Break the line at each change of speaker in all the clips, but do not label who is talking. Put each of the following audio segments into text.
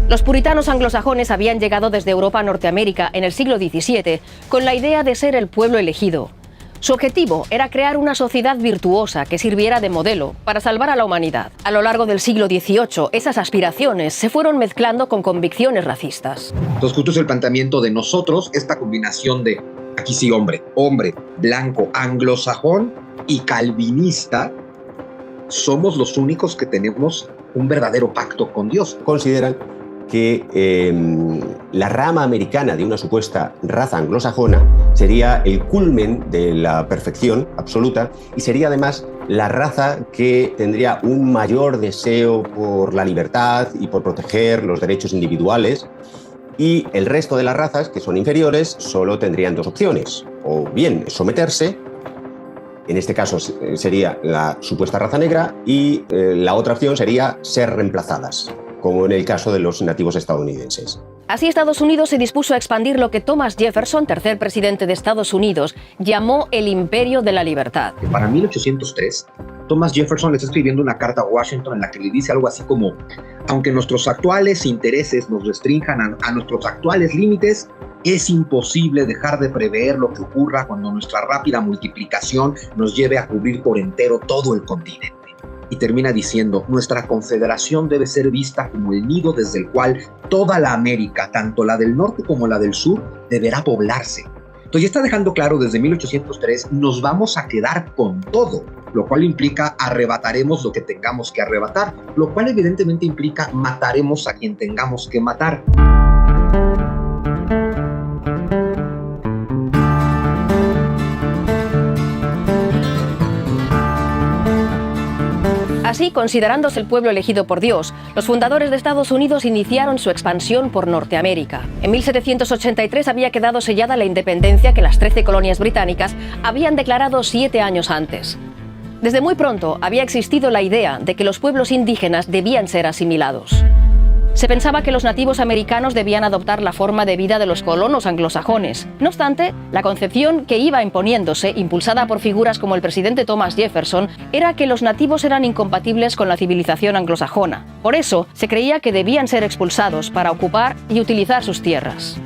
Los puritanos anglosajones habían llegado desde Europa a Norteamérica en el siglo XVII con la idea de ser el pueblo elegido. Su objetivo era crear una sociedad virtuosa que sirviera de modelo para salvar a la humanidad. A lo largo del siglo XVIII, esas aspiraciones se fueron mezclando con convicciones racistas.
Entonces, justo es el planteamiento de nosotros, esta combinación de, aquí sí, hombre, blanco, anglosajón y calvinista, somos los únicos que tenemos un verdadero pacto con Dios.
Consideran que la rama americana de una supuesta raza anglosajona sería el culmen de la perfección absoluta y sería además la raza que tendría un mayor deseo por la libertad y por proteger los derechos individuales, y el resto de las razas, que son inferiores, solo tendrían dos opciones: o bien someterse, en este caso sería la supuesta raza negra, y la otra opción sería ser reemplazadas, como en el caso de los nativos estadounidenses.
Así, Estados Unidos se dispuso a expandir lo que Thomas Jefferson, tercer presidente de Estados Unidos, llamó el Imperio de la Libertad.
Para 1803, Thomas Jefferson le está escribiendo una carta a Washington en la que le dice algo así como: aunque nuestros actuales intereses nos restrinjan a nuestros actuales límites, es imposible dejar de prever lo que ocurra cuando nuestra rápida multiplicación nos lleve a cubrir por entero todo el continente. Y termina diciendo: nuestra confederación debe ser vista como el nido desde el cual toda la América, tanto la del norte como la del sur, deberá poblarse. Entonces ya está dejando claro desde 1803, nos vamos a quedar con todo, lo cual implica arrebataremos lo que tengamos que arrebatar, lo cual evidentemente implica mataremos a quien tengamos que matar.
Así, considerándose el pueblo elegido por Dios, los fundadores de Estados Unidos iniciaron su expansión por Norteamérica. En 1783 había quedado sellada la independencia que las 13 colonias británicas habían declarado 7 años antes. Desde muy pronto había existido la idea de que los pueblos indígenas debían ser asimilados. Se pensaba que los nativos americanos debían adoptar la forma de vida de los colonos anglosajones. No obstante, la concepción que iba imponiéndose, impulsada por figuras como el presidente Thomas Jefferson, era que los nativos eran incompatibles con la civilización anglosajona. Por eso, se creía que debían ser expulsados para ocupar y utilizar sus tierras.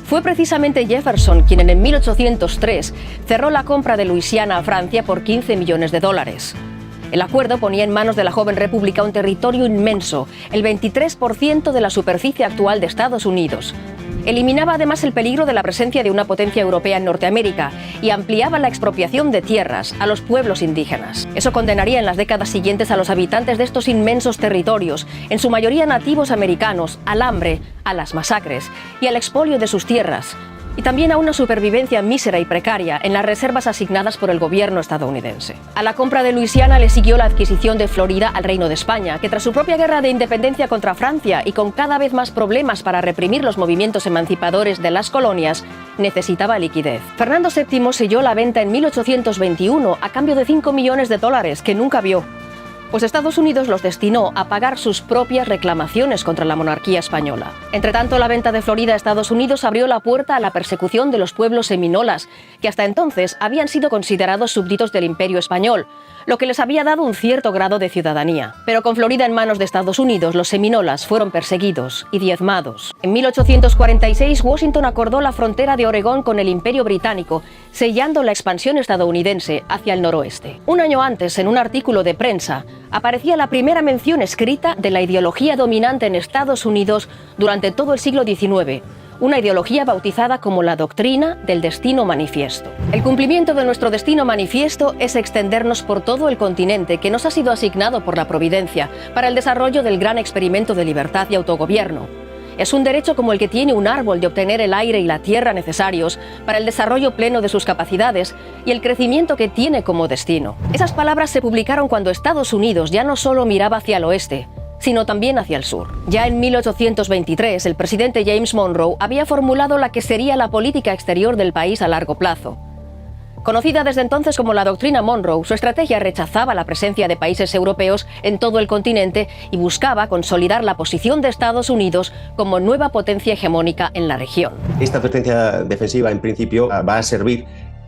Fue precisamente Jefferson quien en 1803 cerró la compra de Luisiana a Francia por $15 millones. El acuerdo ponía en manos de la joven república un territorio inmenso, el 23% de la superficie actual de Estados Unidos. Eliminaba además el peligro de la presencia de una potencia europea en Norteamérica y ampliaba la expropiación de tierras a los pueblos indígenas. Eso condenaría en las décadas siguientes a los habitantes de estos inmensos territorios, en su mayoría nativos americanos, al hambre, a las masacres y al expolio de sus tierras, y también a una supervivencia mísera y precaria en las reservas asignadas por el gobierno estadounidense. A la compra de Luisiana le siguió la adquisición de Florida al Reino de España, que tras su propia guerra de independencia contra Francia y con cada vez más problemas para reprimir los movimientos emancipadores de las colonias, necesitaba liquidez. Fernando VII selló la venta en 1821 a cambio de $5 millones que nunca vio, pues Estados Unidos los destinó a pagar sus propias reclamaciones contra la monarquía española. Entretanto, la venta de Florida a Estados Unidos abrió la puerta a la persecución de los pueblos seminolas, que hasta entonces habían sido considerados súbditos del Imperio español, lo que les había dado un cierto grado de ciudadanía. Pero con Florida en manos de Estados Unidos, los seminolas fueron perseguidos y diezmados. En 1846, Washington acordó la frontera de Oregón con el Imperio Británico, sellando la expansión estadounidense hacia el noroeste. Un año antes, en un artículo de prensa, aparecía la primera mención escrita de la ideología dominante en Estados Unidos durante todo el siglo XIX, una ideología bautizada como la doctrina del destino manifiesto. El cumplimiento de nuestro destino manifiesto es extendernos por todo el continente que nos ha sido asignado por la Providencia para el desarrollo del gran experimento de libertad y autogobierno. Es un derecho como el que tiene un árbol de obtener el aire y la tierra necesarios para el desarrollo pleno de sus capacidades y el crecimiento que tiene como destino. Esas palabras se publicaron cuando Estados Unidos ya no solo miraba hacia el oeste, sino también hacia el sur. Ya en 1823, el presidente James Monroe había formulado la que sería la política exterior del país a largo plazo. Conocida desde entonces como la doctrina Monroe, su estrategia rechazaba la presencia de países europeos en todo el continente y buscaba consolidar la posición de Estados Unidos como nueva potencia hegemónica en la región.
Esta advertencia defensiva, en principio, va a servir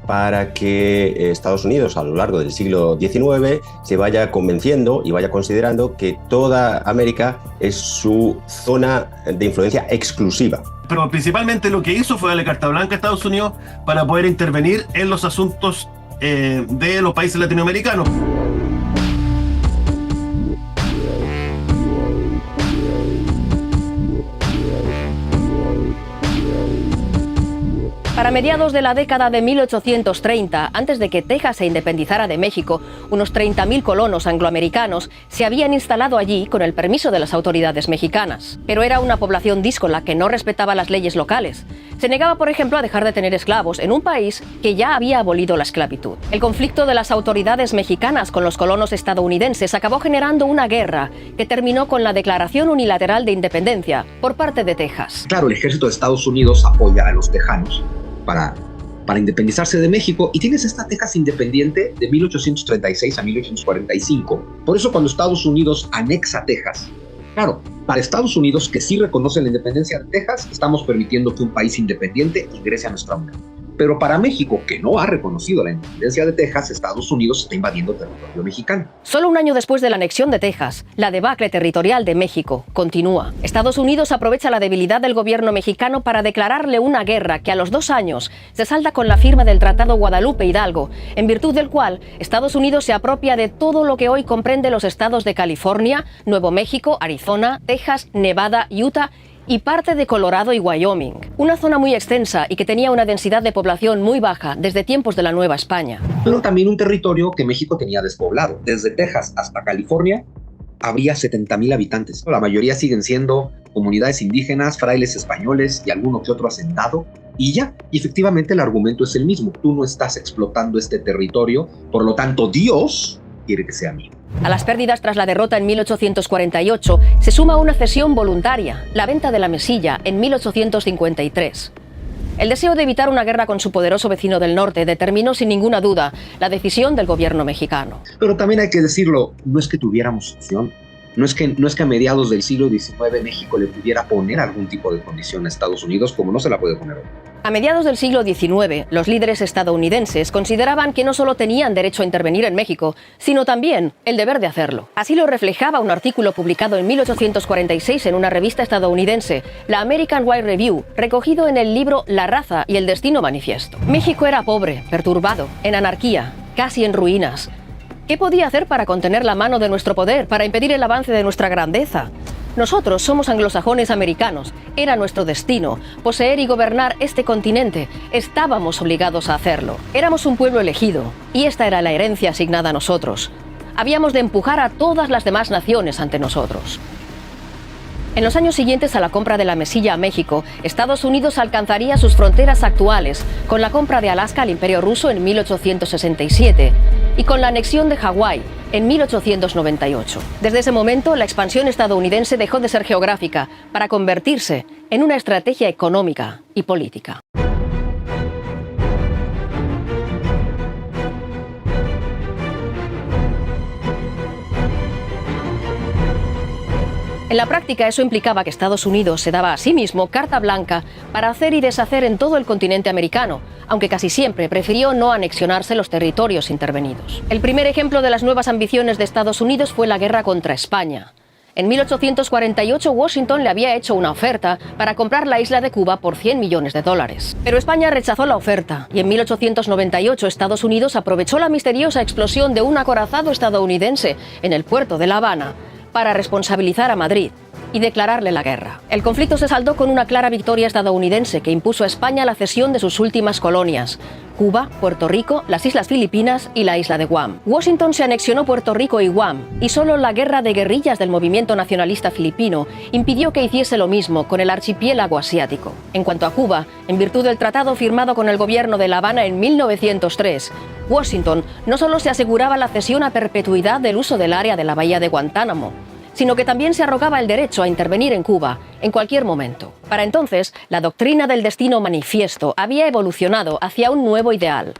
para que Estados Unidos a lo largo del siglo XIX se vaya convenciendo y vaya considerando que toda América es su zona de influencia exclusiva.
Pero principalmente lo que hizo fue darle carta blanca a Estados Unidos para poder intervenir en los asuntos de los países latinoamericanos.
Para mediados de la década de 1830, antes de que Texas se independizara de México, unos 30.000 colonos angloamericanos se habían instalado allí con el permiso de las autoridades mexicanas. Pero era una población díscola que no respetaba las leyes locales. Se negaba, por ejemplo, a dejar de tener esclavos en un país que ya había abolido la esclavitud. El conflicto de las autoridades mexicanas con los colonos estadounidenses acabó generando una guerra que terminó con la Declaración Unilateral de Independencia por parte de Texas.
Claro, el ejército de Estados Unidos apoya a los tejanos para independizarse de México, y tienes esta Texas independiente de 1836 a 1845. Por eso cuando Estados Unidos anexa Texas, claro, para Estados Unidos, que sí reconoce la independencia de Texas, estamos permitiendo que un país independiente ingrese a nuestra unión. Pero para México, que no ha reconocido la independencia de Texas, Estados Unidos está invadiendo territorio mexicano.
Solo un año después de la anexión de Texas, la debacle territorial de México continúa. Estados Unidos aprovecha la debilidad del gobierno mexicano para declararle una guerra que a los 2 años se salda con la firma del Tratado Guadalupe Hidalgo, en virtud del cual Estados Unidos se apropia de todo lo que hoy comprende los estados de California, Nuevo México, Arizona, Texas, Nevada, Utah y parte de Colorado y Wyoming. Una zona muy extensa y que tenía una densidad de población muy baja desde tiempos de la Nueva España.
Pero también un territorio que México tenía despoblado. Desde Texas hasta California habría 70,000 habitantes. La mayoría siguen siendo comunidades indígenas, frailes españoles y alguno que otro hacendado. Y ya, y efectivamente el argumento es el mismo. Tú no estás explotando este territorio, por lo tanto Dios quiere que sea mío.
A las pérdidas tras la derrota en 1848 se suma una cesión voluntaria, la venta de la Mesilla en 1853. El deseo de evitar una guerra con su poderoso vecino del norte determinó sin ninguna duda la decisión del gobierno mexicano.
Pero también hay que decirlo, no es que tuviéramos opción. No es que a mediados del siglo XIX México le pudiera poner algún tipo de condición a Estados Unidos como no se la puede poner hoy.
A mediados del siglo XIX, los líderes estadounidenses consideraban que no solo tenían derecho a intervenir en México, sino también el deber de hacerlo. Así lo reflejaba un artículo publicado en 1846 en una revista estadounidense, la American White Review, recogido en el libro La raza y el destino manifiesto. México era pobre, perturbado, en anarquía, casi en ruinas. ¿Qué podía hacer para contener la mano de nuestro poder, para impedir el avance de nuestra grandeza? Nosotros somos anglosajones americanos. Era nuestro destino poseer y gobernar este continente. Estábamos obligados a hacerlo. Éramos un pueblo elegido y esta era la herencia asignada a nosotros. Habíamos de empujar a todas las demás naciones ante nosotros. En los años siguientes a la compra de la Mesilla a México, Estados Unidos alcanzaría sus fronteras actuales con la compra de Alaska al Imperio Ruso en 1867 y con la anexión de Hawái en 1898. Desde ese momento, la expansión estadounidense dejó de ser geográfica para convertirse en una estrategia económica y política. En la práctica, eso implicaba que Estados Unidos se daba a sí mismo carta blanca para hacer y deshacer en todo el continente americano, aunque casi siempre prefirió no anexionarse los territorios intervenidos. El primer ejemplo de las nuevas ambiciones de Estados Unidos fue la guerra contra España. En 1848, Washington le había hecho una oferta para comprar la isla de Cuba por $100 millones. Pero España rechazó la oferta y en 1898 Estados Unidos aprovechó la misteriosa explosión de un acorazado estadounidense en el puerto de La Habana para responsabilizar a Madrid y declararle la guerra. El conflicto se saldó con una clara victoria estadounidense que impuso a España la cesión de sus últimas colonias: Cuba, Puerto Rico, las Islas Filipinas y la isla de Guam. Washington se anexionó Puerto Rico y Guam, y solo la guerra de guerrillas del movimiento nacionalista filipino impidió que hiciese lo mismo con el archipiélago asiático. En cuanto a Cuba, en virtud del tratado firmado con el gobierno de La Habana en 1903, Washington no solo se aseguraba la cesión a perpetuidad del uso del área de la bahía de Guantánamo, sino que también se arrogaba el derecho a intervenir en Cuba en cualquier momento. Para entonces, la doctrina del destino manifiesto había evolucionado hacia un nuevo ideal.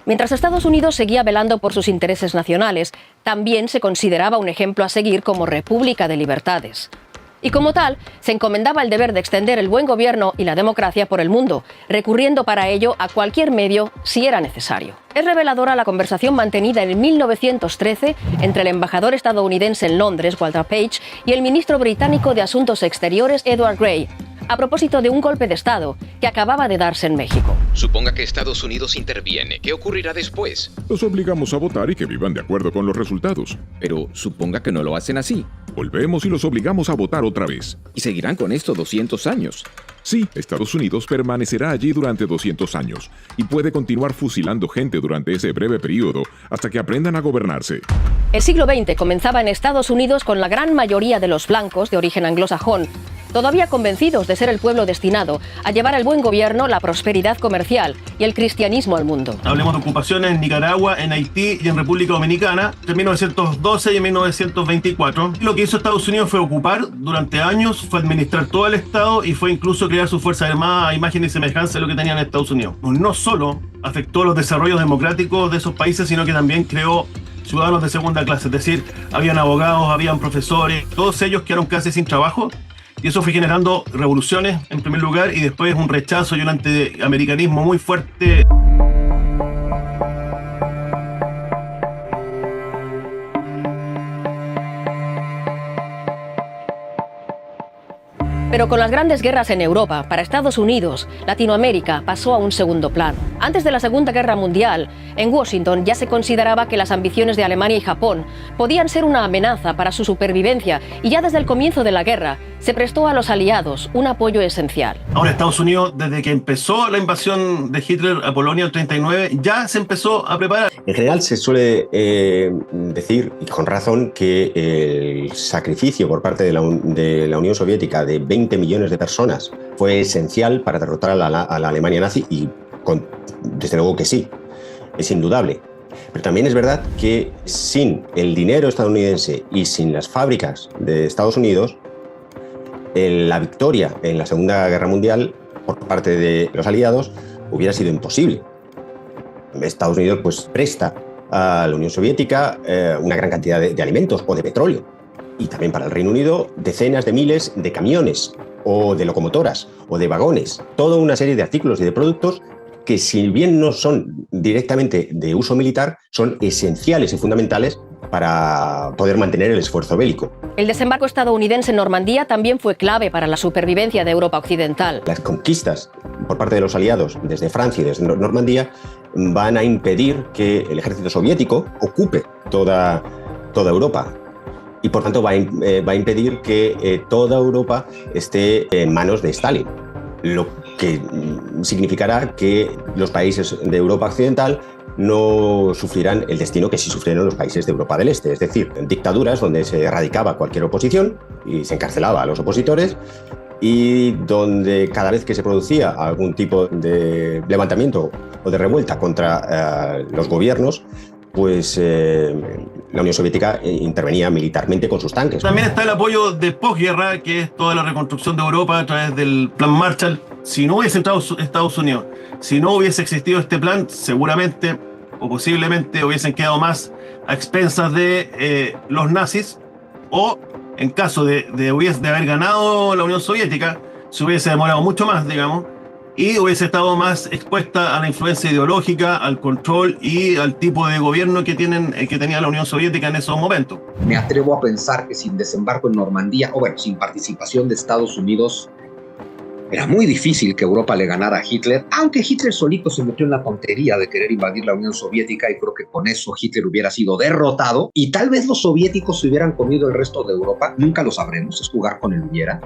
Mientras Estados Unidos seguía velando por sus intereses nacionales, también se consideraba un ejemplo a seguir como república de libertades. Y como tal, se encomendaba el deber de extender el buen gobierno y la democracia por el mundo, recurriendo para ello a cualquier medio si era necesario. Es reveladora la conversación mantenida en 1913 entre el embajador estadounidense en Londres, Walter Page, y el ministro británico de Asuntos Exteriores, Edward Grey, a propósito de un golpe de Estado que acababa de darse en México.
Suponga que Estados Unidos interviene. ¿Qué ocurrirá después?
Los obligamos a votar y que vivan de acuerdo con los resultados.
Pero suponga que no lo hacen así.
Volvemos y los obligamos a votar otra vez.
Y seguirán con esto 200 años.
Sí, Estados Unidos permanecerá allí durante 200 años y puede continuar fusilando gente durante ese breve periodo hasta que aprendan a gobernarse.
El siglo XX comenzaba en Estados Unidos con la gran mayoría de los blancos de origen anglosajón, todavía convencidos de ser el pueblo destinado a llevar el buen gobierno, la prosperidad comercial y el cristianismo al mundo.
Hablemos de ocupaciones en Nicaragua, en Haití y en República Dominicana entre 1912 y 1924. Lo que hizo Estados Unidos fue ocupar durante años, fue administrar todo el Estado y fue incluso crear su Fuerza Armada a imagen y semejanza de lo que tenían en Estados Unidos. No solo afectó los desarrollos democráticos de esos países, sino que también creó ciudadanos de segunda clase, es decir, habían abogados, habían profesores, todos ellos quedaron casi sin trabajo. Y eso fue generando revoluciones, en primer lugar, y después un rechazo y un antiamericanismo muy fuerte.
Pero con las grandes guerras en Europa, para Estados Unidos, Latinoamérica pasó a un segundo plano. Antes de la Segunda Guerra Mundial, en Washington ya se consideraba que las ambiciones de Alemania y Japón podían ser una amenaza para su supervivencia y ya desde el comienzo de la guerra se prestó a los aliados un apoyo esencial.
Ahora Estados Unidos, desde que empezó la invasión de Hitler a Polonia en 1939, ya se empezó a preparar.
En general se suele decir, y con razón, que el sacrificio por parte de la Unión Soviética de 20 millones de personas fue esencial para derrotar a la Alemania nazi, y desde luego que sí, es indudable. Pero también es verdad que sin el dinero estadounidense y sin las fábricas de Estados Unidos, la victoria en la Segunda Guerra Mundial por parte de los aliados hubiera sido imposible. Estados Unidos pues presta a la Unión Soviética una gran cantidad de alimentos o de petróleo, y también para el Reino Unido decenas de miles de camiones o de locomotoras o de vagones, toda una serie de artículos y de productos que, si bien no son directamente de uso militar, son esenciales y fundamentales para poder mantener el esfuerzo bélico.
El desembarco estadounidense en Normandía también fue clave para la supervivencia de Europa Occidental.
Las conquistas por parte de los aliados desde Francia y desde Normandía van a impedir que el ejército soviético ocupe toda Europa. Y por tanto va a impedir que toda Europa esté en manos de Stalin, lo que significará que los países de Europa Occidental no sufrirán el destino que sí sufrieron los países de Europa del Este, es decir, dictaduras donde se erradicaba cualquier oposición y se encarcelaba a los opositores, y donde cada vez que se producía algún tipo de levantamiento o de revuelta contra los gobiernos, pues la Unión Soviética intervenía militarmente con sus tanques.
También está el apoyo de posguerra, que es toda la reconstrucción de Europa a través del Plan Marshall. Si no hubiese entrado Estados Unidos, si no hubiese existido este plan, seguramente o posiblemente hubiesen quedado más a expensas de los nazis, o en caso de haber ganado la Unión Soviética, se hubiese demorado mucho más, digamos, y hubiese estado más expuesta a la influencia ideológica, al control y al tipo de gobierno que tenía la Unión Soviética en esos momentos.
Me atrevo a pensar que sin desembarco en Normandía, o bueno, sin participación de Estados Unidos, era muy difícil que Europa le ganara a Hitler, aunque Hitler solito se metió en la tontería de querer invadir la Unión Soviética, y creo que con eso Hitler hubiera sido derrotado y tal vez los soviéticos se hubieran comido el resto de Europa. Nunca lo sabremos, es jugar con el hubiera.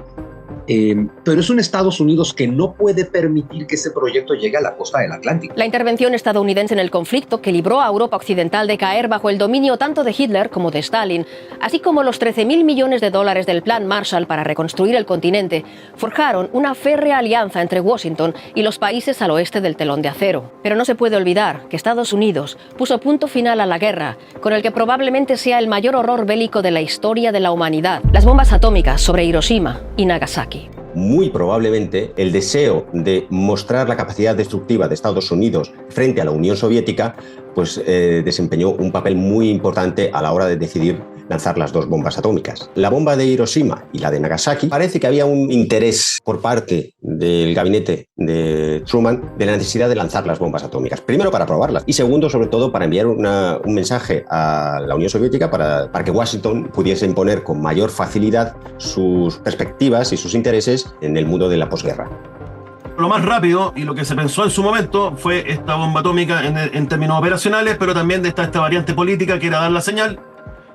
Pero es un Estados Unidos que no puede permitir que ese proyecto llegue a la costa del Atlántico.
La intervención estadounidense en el conflicto, que libró a Europa Occidental de caer bajo el dominio tanto de Hitler como de Stalin, así como los 13.000 millones de dólares del Plan Marshall para reconstruir el continente, forjaron una férrea alianza entre Washington y los países al oeste del telón de acero. Pero no se puede olvidar que Estados Unidos puso punto final a la guerra, con el que probablemente sea el mayor horror bélico de la historia de la humanidad: las bombas atómicas sobre Hiroshima y Nagasaki.
Muy probablemente el deseo de mostrar la capacidad destructiva de Estados Unidos frente a la Unión Soviética pues desempeñó un papel muy importante a la hora de decidir lanzar las dos bombas atómicas. La bomba de Hiroshima y la de Nagasaki, parece que había un interés por parte del gabinete de Truman de la necesidad de lanzar las bombas atómicas. Primero para probarlas y segundo, sobre todo, para enviar un mensaje a la Unión Soviética para que Washington pudiese imponer con mayor facilidad sus perspectivas y sus intereses en el mundo de la posguerra.
Lo más rápido y lo que se pensó en su momento fue esta bomba atómica en términos operacionales, pero también de esta variante política que era dar la señal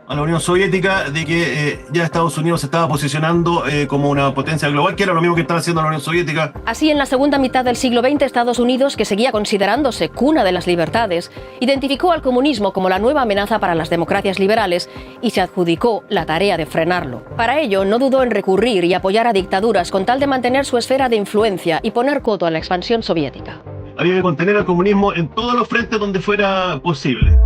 a la Unión Soviética de que ya Estados Unidos se estaba posicionando como una potencia global, que era lo mismo que estaba haciendo la Unión Soviética.
Así, en la segunda mitad del siglo XX, Estados Unidos, que seguía considerándose cuna de las libertades, identificó al comunismo como la nueva amenaza para las democracias liberales y se adjudicó la tarea de frenarlo. Para ello, no dudó en recurrir y apoyar a dictaduras con tal de mantener su esfera de influencia y poner coto a la expansión soviética.
Había que contener al comunismo en todos los frentes donde fuera posible.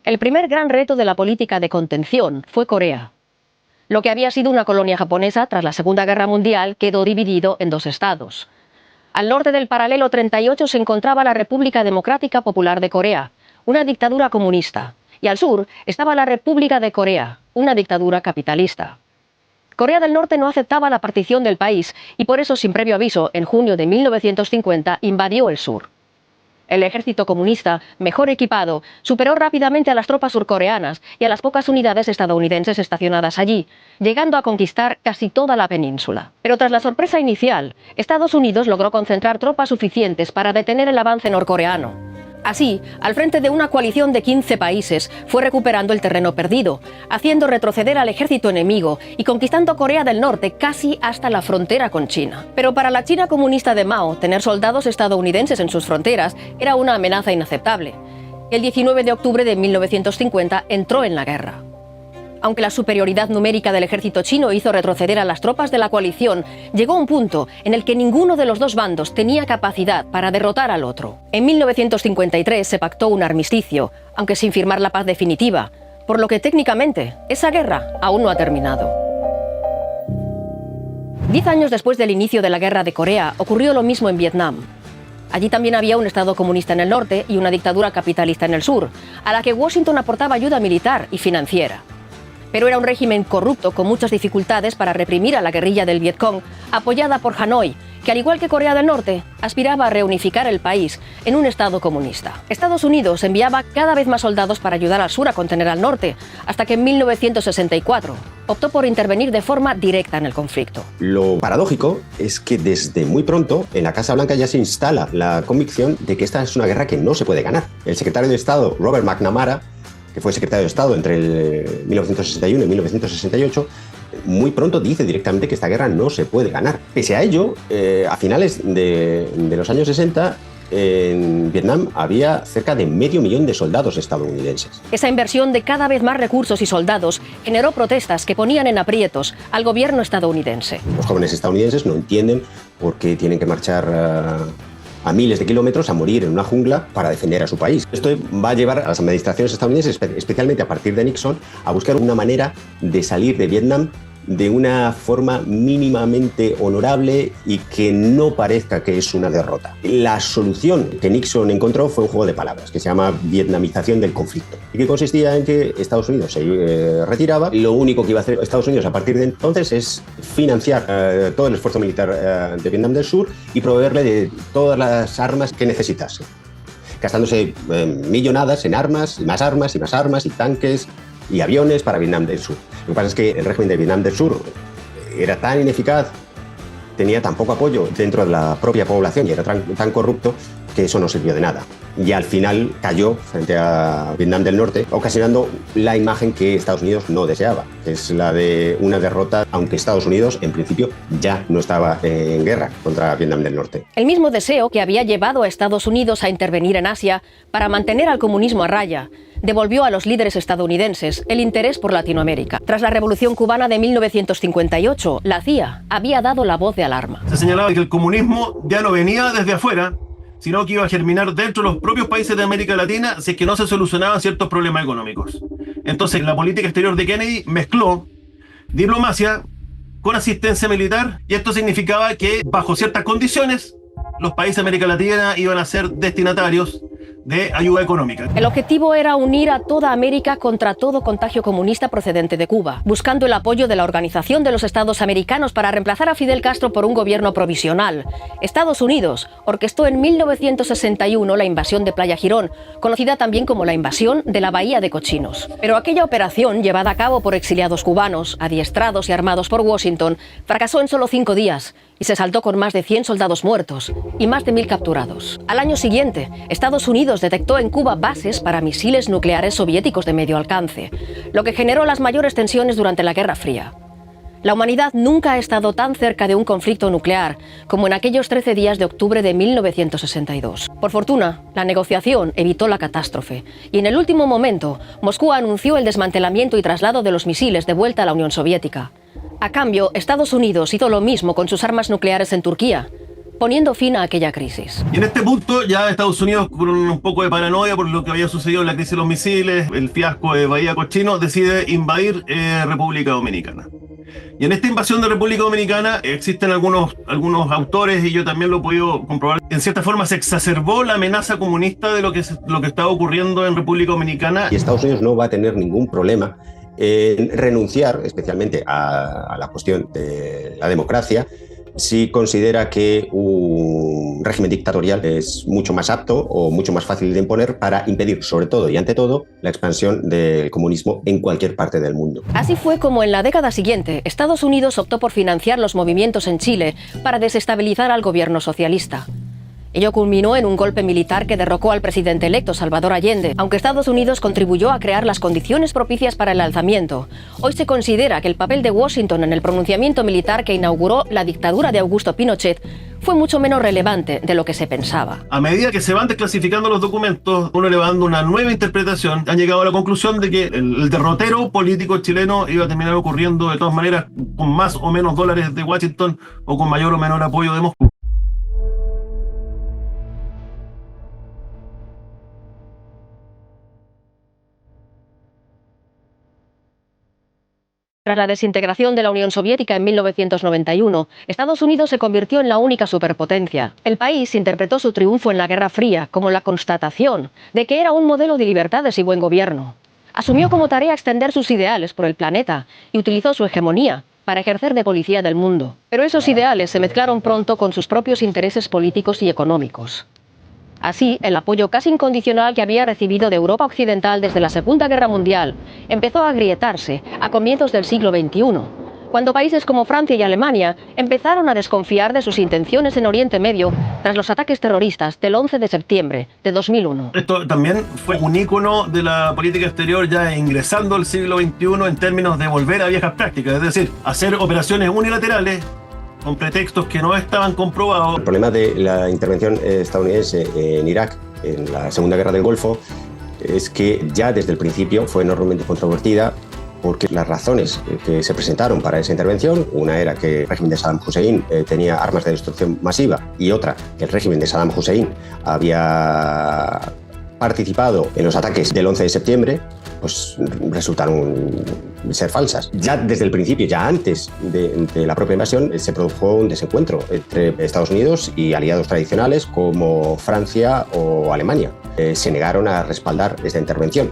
El primer gran reto de la política de contención fue Corea. Lo que había sido una colonia japonesa tras la Segunda Guerra Mundial quedó dividido en dos estados. Al norte del paralelo 38 se encontraba la República Democrática Popular de Corea, una dictadura comunista, y al sur estaba la República de Corea, una dictadura capitalista. Corea del Norte no aceptaba la partición del país y por eso, sin previo aviso, en junio de 1950 invadió el sur. El ejército comunista, mejor equipado, superó rápidamente a las tropas surcoreanas y a las pocas unidades estadounidenses estacionadas allí, llegando a conquistar casi toda la península. Pero tras la sorpresa inicial, Estados Unidos logró concentrar tropas suficientes para detener el avance norcoreano. Así, al frente de una coalición de 15 países, fue recuperando el terreno perdido, haciendo retroceder al ejército enemigo y conquistando Corea del Norte casi hasta la frontera con China. Pero para la China comunista de Mao, tener soldados estadounidenses en sus fronteras era una amenaza inaceptable. El 19 de octubre de 1950 entró en la guerra. Aunque la superioridad numérica del ejército chino hizo retroceder a las tropas de la coalición, llegó un punto en el que ninguno de los dos bandos tenía capacidad para derrotar al otro. En 1953 se pactó un armisticio, aunque sin firmar la paz definitiva, por lo que técnicamente esa guerra aún no ha terminado. 10 años después del inicio de la Guerra de Corea, ocurrió lo mismo en Vietnam. Allí también había un estado comunista en el norte y una dictadura capitalista en el sur, a la que Washington aportaba ayuda militar y financiera. Pero era un régimen corrupto con muchas dificultades para reprimir a la guerrilla del Vietcong, apoyada por Hanoi, que al igual que Corea del Norte, aspiraba a reunificar el país en un estado comunista. Estados Unidos enviaba cada vez más soldados para ayudar al sur a contener al norte, hasta que en 1964 optó por intervenir de forma directa en el conflicto.
Lo paradójico es que desde muy pronto en la Casa Blanca ya se instala la convicción de que esta es una guerra que no se puede ganar. El secretario de Estado, Robert McNamara, que fue secretario de Estado entre el 1961 y 1968, muy pronto dice directamente que esta guerra no se puede ganar. Pese a ello, a finales de los años 60, en Vietnam había cerca de 500.000 de soldados estadounidenses.
Esa inversión de cada vez más recursos y soldados generó protestas que ponían en aprietos al gobierno estadounidense.
Los jóvenes estadounidenses no entienden por qué tienen que marchar a miles de kilómetros a morir en una jungla para defender a su país. Esto va a llevar a las administraciones estadounidenses, especialmente a partir de Nixon, a buscar una manera de salir de Vietnam de una forma mínimamente honorable y que no parezca que es una derrota. La solución que Nixon encontró fue un juego de palabras que se llama vietnamización del conflicto y que consistía en que Estados Unidos se retiraba. Lo único que iba a hacer Estados Unidos a partir de entonces es financiar todo el esfuerzo militar de Vietnam del Sur y proveerle de todas las armas que necesitase, gastándose millonadas en armas, y más armas y más armas y tanques y aviones para Vietnam del Sur. Lo que pasa es que el régimen de Vietnam del Sur era tan ineficaz, tenía tan poco apoyo dentro de la propia población y era tan corrupto que eso no sirvió de nada. Y al final cayó frente a Vietnam del Norte, ocasionando la imagen que Estados Unidos no deseaba, que es la de una derrota, aunque Estados Unidos en principio ya no estaba en guerra contra Vietnam del Norte.
El mismo deseo que había llevado a Estados Unidos a intervenir en Asia para mantener al comunismo a raya devolvió a los líderes estadounidenses el interés por Latinoamérica. Tras la Revolución Cubana de 1958, la CIA había dado la voz de alarma.
Se señalaba que el comunismo ya no venía desde afuera, sino que iba a germinar dentro de los propios países de América Latina si es que no se solucionaban ciertos problemas económicos. Entonces, la política exterior de Kennedy mezcló diplomacia con asistencia militar, y esto significaba que bajo ciertas condiciones los países de América Latina iban a ser destinatarios de ayuda económica.
El objetivo era unir a toda América contra todo contagio comunista procedente de Cuba, buscando el apoyo de la Organización de los Estados Americanos para reemplazar a Fidel Castro por un gobierno provisional. Estados Unidos orquestó en 1961 la invasión de Playa Girón, conocida también como la invasión de la Bahía de Cochinos. Pero aquella operación, llevada a cabo por exiliados cubanos, adiestrados y armados por Washington, fracasó en solo 5 días y se saldó con más de 100 soldados muertos y más de 1000 capturados. Al año siguiente, Estados Unidos detectó en Cuba bases para misiles nucleares soviéticos de medio alcance, lo que generó las mayores tensiones durante la Guerra Fría. La humanidad nunca ha estado tan cerca de un conflicto nuclear como en aquellos 13 días de octubre de 1962. Por fortuna, la negociación evitó la catástrofe y en el último momento, Moscú anunció el desmantelamiento y traslado de los misiles de vuelta a la Unión Soviética. A cambio, Estados Unidos hizo lo mismo con sus armas nucleares en Turquía, poniendo fin a aquella crisis.
Y en este punto ya Estados Unidos, con un poco de paranoia por lo que había sucedido en la crisis de los misiles, el fiasco de Bahía Cochino, decide invadir República Dominicana. Y en esta invasión de República Dominicana existen algunos autores, y yo también lo he podido comprobar, en cierta forma se exacerbó la amenaza comunista de lo que estaba ocurriendo en República Dominicana.
Y Estados Unidos no va a tener ningún problema en renunciar, especialmente a la cuestión de la democracia, si considera que un régimen dictatorial es mucho más apto o mucho más fácil de imponer para impedir, sobre todo y ante todo, la expansión del comunismo en cualquier parte del mundo.
Así fue como en la década siguiente, Estados Unidos optó por financiar los movimientos en Chile para desestabilizar al gobierno socialista. Ello culminó en un golpe militar que derrocó al presidente electo Salvador Allende. Aunque Estados Unidos contribuyó a crear las condiciones propicias para el alzamiento, hoy se considera que el papel de Washington en el pronunciamiento militar que inauguró la dictadura de Augusto Pinochet fue mucho menos relevante de lo que se pensaba.
A medida que se van desclasificando los documentos, uno le va dando una nueva interpretación. Han llegado a la conclusión de que el derrotero político chileno iba a terminar ocurriendo de todas maneras con más o menos dólares de Washington o con mayor o menor apoyo de Moscú.
Tras la desintegración de la Unión Soviética en 1991, Estados Unidos se convirtió en la única superpotencia. El país interpretó su triunfo en la Guerra Fría como la constatación de que era un modelo de libertades y buen gobierno. Asumió como tarea extender sus ideales por el planeta y utilizó su hegemonía para ejercer de policía del mundo. Pero esos ideales se mezclaron pronto con sus propios intereses políticos y económicos. Así, el apoyo casi incondicional que había recibido de Europa Occidental desde la Segunda Guerra Mundial empezó a agrietarse a comienzos del siglo XXI, cuando países como Francia y Alemania empezaron a desconfiar de sus intenciones en Oriente Medio tras los ataques terroristas del 11 de septiembre de 2001.
Esto también fue un ícono de la política exterior ya ingresando al siglo XXI en términos de volver a viejas prácticas, es decir, hacer operaciones unilaterales con pretextos que no estaban comprobados.
El problema de la intervención estadounidense en Irak, en la Segunda Guerra del Golfo, es que ya desde el principio fue enormemente controvertida, porque las razones que se presentaron para esa intervención, una era que el régimen de Saddam Hussein tenía armas de destrucción masiva, y otra, que el régimen de Saddam Hussein había participado en los ataques del 11 de septiembre, pues resultaron ser falsas. Ya desde el principio, ya antes de la propia invasión, se produjo un desencuentro entre Estados Unidos y aliados tradicionales como Francia o Alemania. Se negaron a respaldar esta intervención.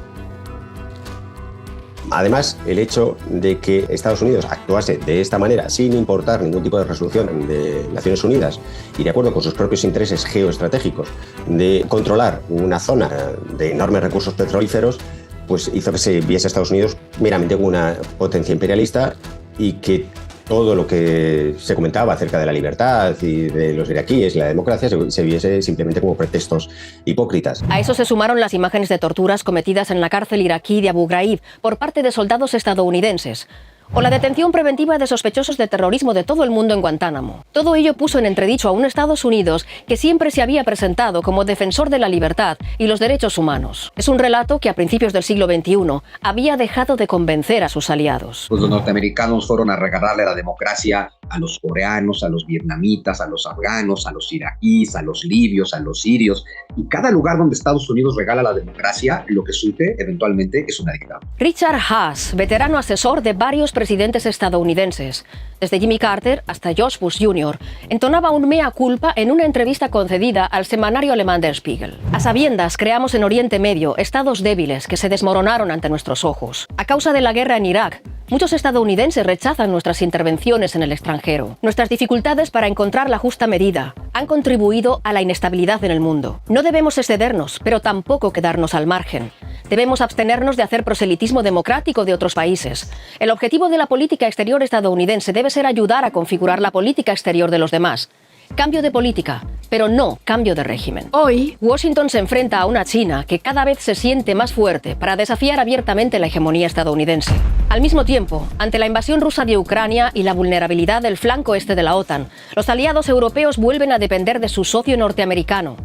Además, el hecho de que Estados Unidos actuase de esta manera sin importar ningún tipo de resolución de Naciones Unidas y de acuerdo con sus propios intereses geoestratégicos de controlar una zona de enormes recursos petrolíferos, pues hizo que se viese a Estados Unidos meramente como una potencia imperialista, y que todo lo que se comentaba acerca de la libertad y de los iraquíes y la democracia se viese simplemente como pretextos hipócritas.
A eso se sumaron las imágenes de torturas cometidas en la cárcel iraquí de Abu Ghraib por parte de soldados estadounidenses, o la detención preventiva de sospechosos de terrorismo de todo el mundo en Guantánamo. Todo ello puso en entredicho a un Estados Unidos que siempre se había presentado como defensor de la libertad y los derechos humanos. Es un relato que a principios del siglo XXI había dejado de convencer a sus aliados.
Pues los norteamericanos fueron a regalarle la democracia a los coreanos, a los vietnamitas, a los afganos, a los iraquíes, a los libios, a los sirios. Y cada lugar donde Estados Unidos regala la democracia, lo que surte eventualmente es una dictadura.
Richard Haass, veterano asesor de varios presidentes estadounidenses, desde Jimmy Carter hasta George Bush Jr., entonaba un mea culpa en una entrevista concedida al semanario alemán Der Spiegel. A sabiendas, creamos en Oriente Medio estados débiles que se desmoronaron ante nuestros ojos. A causa de la guerra en Irak, muchos estadounidenses rechazan nuestras intervenciones en el extranjero. Nuestras dificultades para encontrar la justa medida han contribuido a la inestabilidad en el mundo. No debemos excedernos, pero tampoco quedarnos al margen. Debemos abstenernos de hacer proselitismo democrático de otros países. El objetivo de la política exterior estadounidense debe ser ayudar a configurar la política exterior de los demás. Cambio de política, pero no cambio de régimen. Hoy, Washington se enfrenta a una China que cada vez se siente más fuerte para desafiar abiertamente la hegemonía estadounidense. Al mismo tiempo, ante la invasión rusa de Ucrania y la vulnerabilidad del flanco este de la OTAN, los aliados europeos vuelven a depender de su socio norteamericano.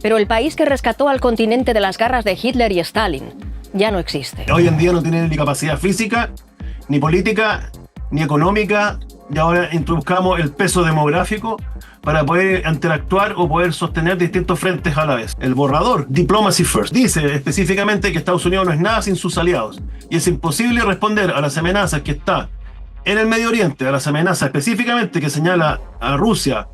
Pero el país que rescató al continente de las garras de Hitler y Stalin ya no existe.
Hoy en día no tienen ni capacidad física, ni política, ni económica, y ahora introduzcamos el peso demográfico para poder interactuar o poder sostener distintos frentes a la vez. El borrador, Diplomacy First, dice específicamente que Estados Unidos no es nada sin sus aliados y es imposible responder a las amenazas que está en el Medio Oriente, a las amenazas específicamente que señala a Rusia,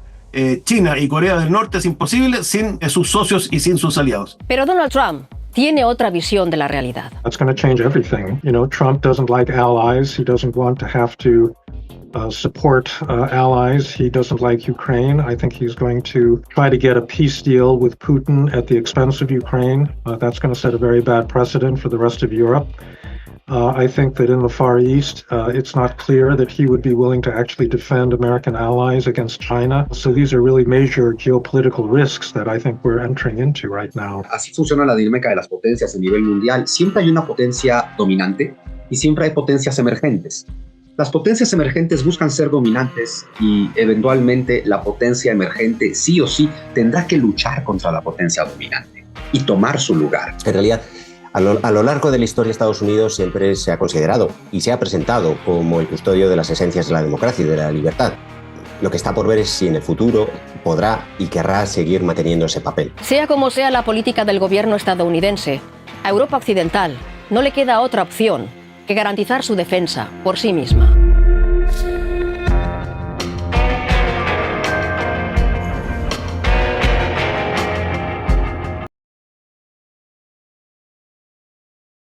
China y Corea del Norte, es imposible sin sus socios y sin sus aliados.
Pero Donald Trump tiene otra visión de la realidad.
That's going to change everything. You know, Trump doesn't like allies. He doesn't want to have to support allies. He doesn't like Ukraine. I think he's going to try to get a peace deal with Putin at the expense of Ukraine. That's going to set a very bad precedent for the rest of Europe. I think that in the Far East, it's not clear that he would be willing to actually defend American allies against China. So these are really major geopolitical risks that I think we're entering into right now.
Así funciona la dinámica de las potencias a nivel mundial. Siempre hay una potencia dominante y siempre hay potencias emergentes. Las potencias emergentes buscan ser dominantes y eventualmente la potencia emergente sí o sí tendrá que luchar contra la potencia dominante y tomar su lugar.
En realidad, a lo largo de la historia, Estados Unidos siempre se ha considerado y se ha presentado como el custodio de las esencias de la democracia y de la libertad. Lo que está por ver es si en el futuro podrá y querrá seguir manteniendo ese papel.
Sea como sea la política del gobierno estadounidense, a Europa Occidental no le queda otra opción que garantizar su defensa por sí misma.